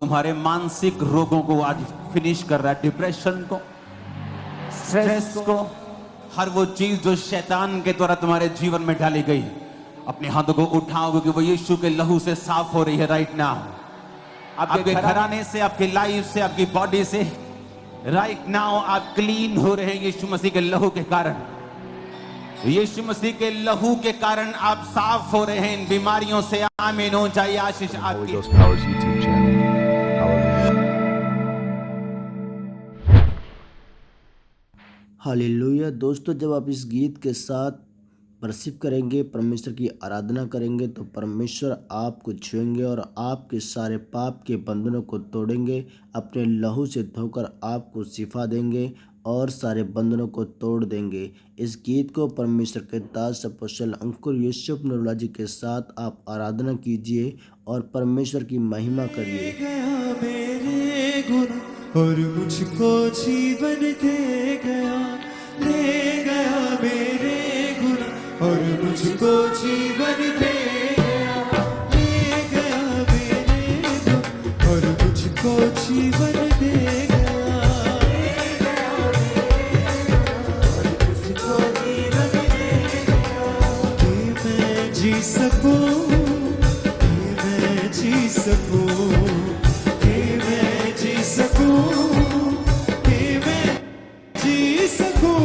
तुम्हारे मानसिक रोगों को आज फिनिश कर रहा है, डिप्रेशन को, स्ट्रेस को, हर वो चीज जो शैतान के द्वारा तुम्हारे जीवन में डाली गई। अपने हाथों को उठाओ क्योंकि वो यीशु के लहू से साफ हो रही है राइट नाउ। आपके घराने से, आपकी लाइफ से, आपकी बॉडी से राइट नाउ आप क्लीन हो रहे हैं यीशु मसीह के लहू के कारण। यीशु मसीह के लहू के कारण आप साफ हो रहे हैं इन बीमारियों से। आमीन हो जाए आशीष आपकी। हालेलुया। दोस्तों, जब आप इस गीत के साथ वर्शिप करेंगे, परमेश्वर की आराधना करेंगे, तो परमेश्वर आपको छुएंगे और आपके सारे पाप के बंधनों को तोड़ेंगे, अपने लहू से धोकर आपको शिफा देंगे और सारे बंधनों को तोड़ देंगे। इस गीत को परमेश्वर के दास अपोस्तल अंकुर यूसुफ नरूला जी के साथ आप आराधना कीजिए और परमेश्वर की महिमा करिए। गया मेरे गुनाह और मुझको जीवन दे गया, ले गया मेरे गुनाह और मुझको जीवन दे गया, ले गया मेरे गुनाह और मुझको जीवन दे गया, ले गया मेरे गुनाह और मुझको जीवन दे गया। कि मैं जी सकूं, कि मैं जी सकूं, कि मैं जी सकूं, कि मैं जी सकूं,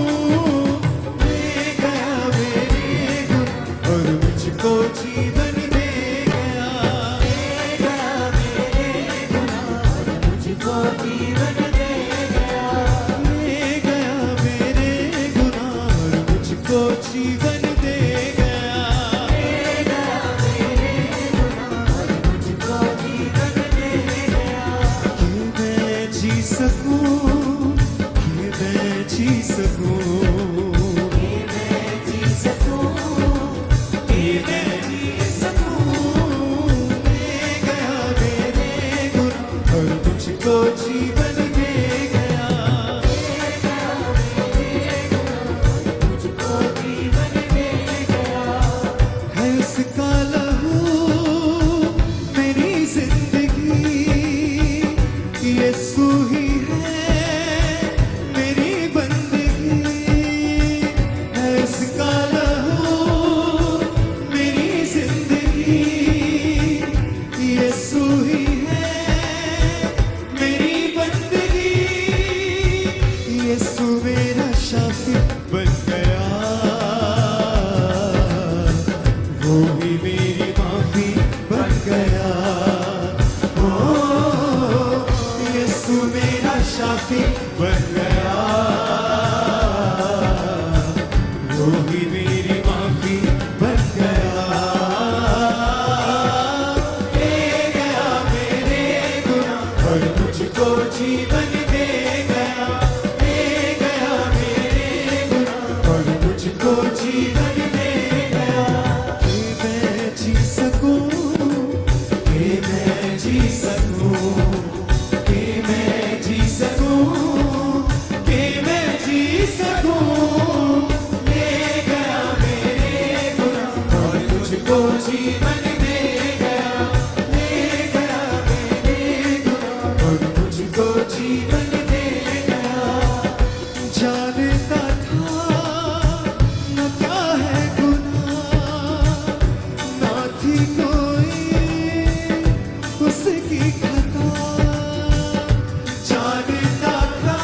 ले गया मेरे गुनाह और मुझको जीवन दे गया, ले गया मेरे गुनाह और मुझको जीवन दे गया, ले गया मेरे गुनाह और मुझको जीवन दे गया, ले गया मेरे गुनाह और मुझको जीवन दे गया। कि मैं जी सकूं, कि मैं जी सकूं, कि मैं जी सकूं, कि मैं जी सकूं, ले गया मेरे गुनाह और मुझको जीवन दे गया, ले गया मेरे गुनाह और मुझको जीवन दे गया। है उसका लहू मेरी जिंदगी, यीशु ही है मेरी बंदगी, है उसका लहू मेरी जिंदगी, यीशु ही है मेरी बंदगी, यीशु मेरा शाफी बन गया, वो ही मेरी माफी बन गया, ओ यीशु मेरा शाफी बन गया, वो ही मेरी माफी बन गया, ले गया मेरे गुनाह और मुझको जीवन दे गया, ले गया मेरे गुनाह और मुझको जीवन दे गया। कि मैं जी सकूं, कि मैं जी सकूं, कि मैं जी सकूं, कि मैं जी सकूं, ले गया मेरे गुनाह और मुझको जीवन दे गया, ले गया मेरे गुनाह और मुझको जीवन दे गया। जानता था न क्या है गुनाह, ना थी कोई उसकी खता, जानता था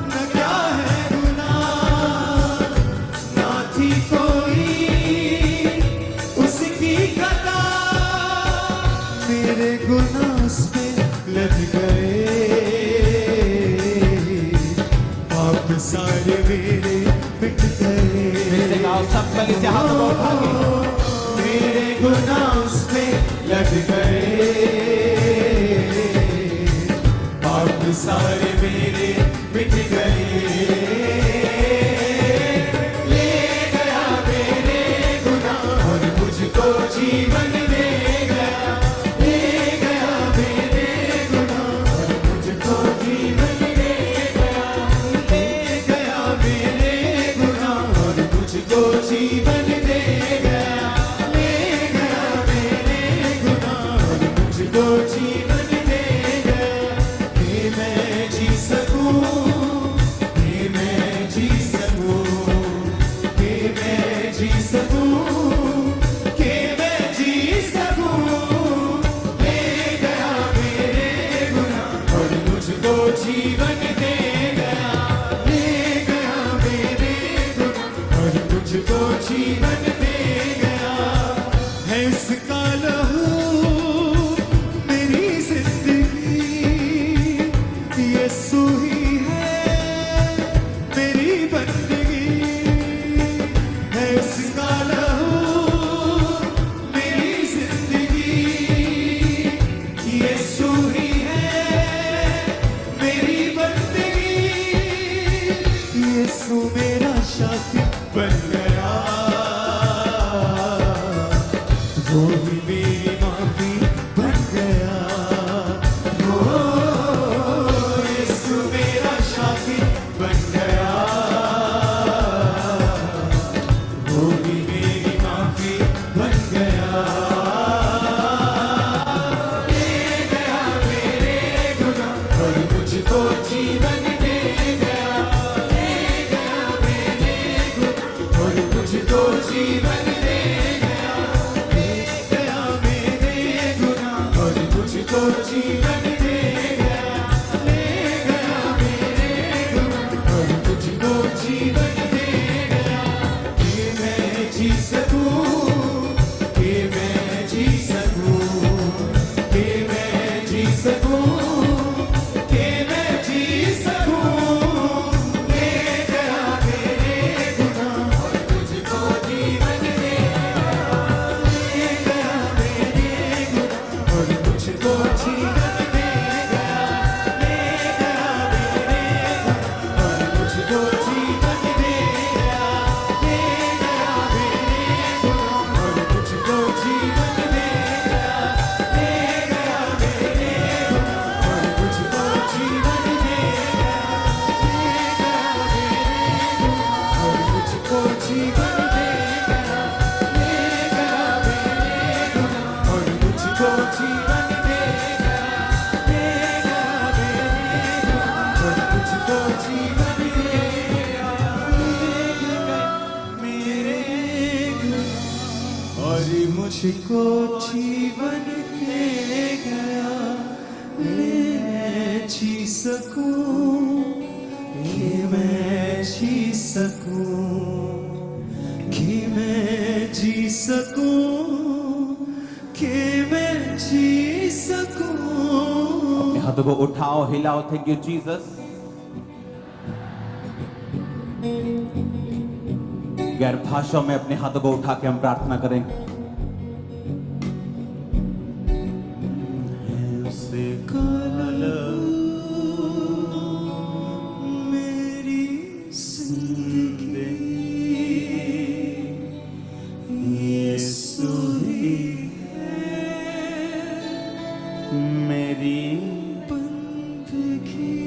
न क्या है गुनाह, ना थी कोई उसकी खता, मेरे गुनाह उस पे लग गए, पाप सारे मेरे मिट गए, मेरे गाँव सब गली से हाथों को उठा के मेरे गुनाह उस पे लग गए, पाप सारे मेरे मिट गए, ले गया मेरे गुनाह और मुझको जीवन दे गया, ले गया मेरे गुनाह और मुझको जीवन दे गया, ले गया मेरे गुनाह और मुझको जीवन दे गया, ले गया मेरे गुनाह और मुझको यीशु ही है मेरी बंदगी, यीशु मेरा शाफी बन गया, वो ही मेरी माफी बन गया। ओ यीशु मेरा शाफी बन गया, वो ही मेरी माफी बन गया। मुझको जीवन दे गया, ले गया मेरे गुनाह और मुझको जीवन दे गया, ले गया मेरे गुनाह और मुझको जीवन दे गया, ले गया मेरे गुनाह और मुझको जीवन दे गया। कि मैं जी सकूं, कि मैं जी सकूं, कि मैं जी सकूं, मुझको जीवन दे गया, मैं जी सकूं, कि मैं जी सकूं, कि मैं जी सकूं, कि मैं जी सकूं। अपने हाथों को उठाओ, हिलाओ। Thank you Jesus. गैर भाषाओं में अपने हाथों को उठा के हम प्रार्थना करेंगे। मेरी जिंदगी यीशु ही है मेरी बंदगी,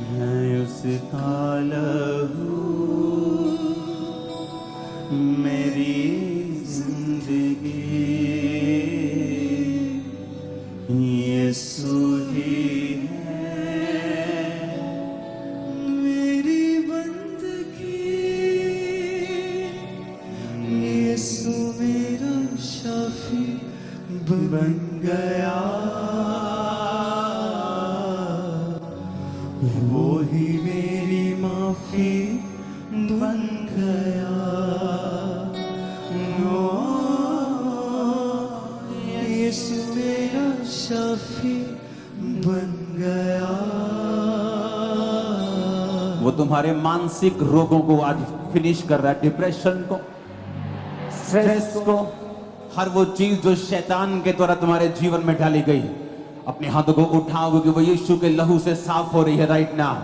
है उसका लहू मेरी जिंदगी, यीशु ही है मेरी बंदगी, यीशु मेरा शाफी बन गया, वो ही मेरी माफी बन गया। यीशु मेरा शाफी बन गया। वो तुम्हारे मानसिक रोगों को आज फिनिश कर रहा है, डिप्रेशन को, स्ट्रेस को, हर वो चीज जो शैतान के द्वारा तुम्हारे जीवन में डाली गई। अपने हाथों को उठाओ क्योंकि वो यीशु के लहू से साफ हो रही है राइट नाउ।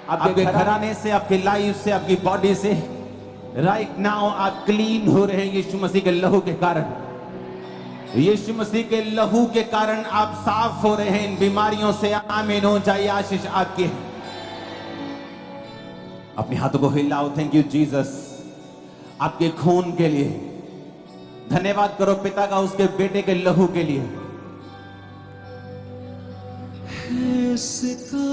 आपके घराने से, आपकी लाइफ से, आपकी बॉडी से राइट नाउ आप क्लीन हो रहे हैं यीशु मसीह के लहू के कारण। यीशु मसीह के लहू के कारण आप साफ हो रहे हैं इन बीमारियों से। आमीन हो जाए आशीष आपकी। अपने हाथों को हिलाओ। थैंक यू जीसस, आपके खून के लिए धन्यवाद करो पिता का उसके बेटे के लहू के लिए। इसका